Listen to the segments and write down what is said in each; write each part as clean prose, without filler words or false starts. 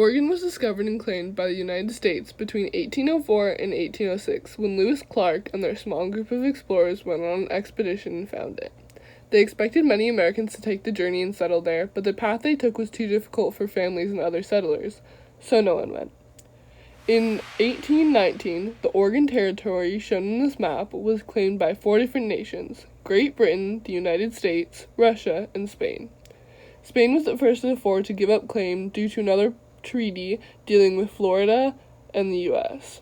Oregon was discovered and claimed by the United States between 1804 and 1806 when Lewis Clark and their small group of explorers went on an expedition and found it. They expected many Americans to take the journey and settle there, but the path they took was too difficult for families and other settlers, so no one went. In 1819, the Oregon Territory shown in this map was claimed by 4 different nations: Great Britain, the United States, Russia, and Spain. Spain was the first of the 4 to give up claim due to another treaty dealing with Florida and the U.S.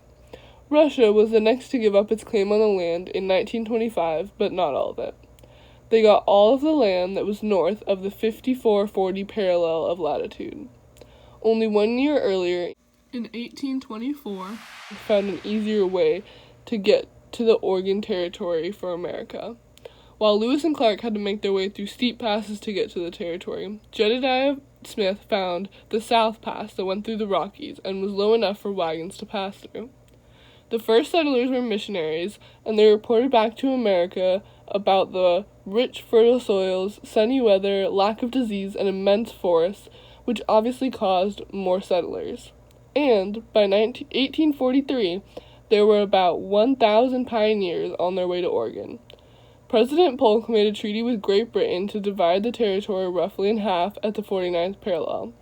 Russia was the next to give up its claim on the land in 1925, but not all of it. They got all of the land that was north of the 5440 parallel of latitude. Only 1 year earlier, in 1824, they found an easier way to get to the Oregon Territory for America. While Lewis and Clark had to make their way through steep passes to get to the territory, Jedediah Smith found the South Pass that went through the Rockies and was low enough for wagons to pass through. The first settlers were missionaries, and they reported back to America about the rich, fertile soils, sunny weather, lack of disease, and immense forests, which obviously caused more settlers. And by 1843, there were about 1,000 pioneers on their way to Oregon. President Polk made a treaty with Great Britain to divide the territory roughly in half at the 49th parallel.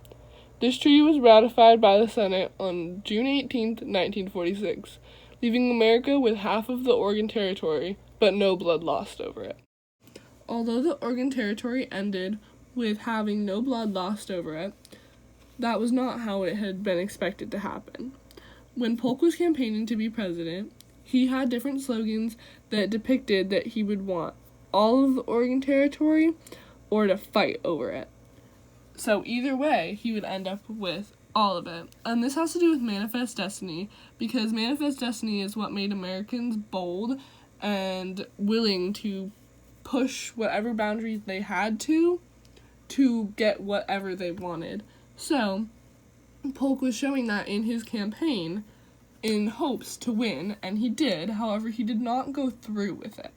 This treaty was ratified by the Senate on June 18, 1946, leaving America with half of the Oregon Territory, but no blood lost over it. Although the Oregon Territory ended with having no blood lost over it, that was not how it had been expected to happen. When Polk was campaigning to be president, he had different slogans that depicted that he would want all of the Oregon Territory or to fight over it. So either way, he would end up with all of it. And this has to do with Manifest Destiny, because Manifest Destiny is what made Americans bold and willing to push whatever boundaries they had to get whatever they wanted. So, Polk was showing that in his campaign in hopes to win, and he did. However, he did not go through with it.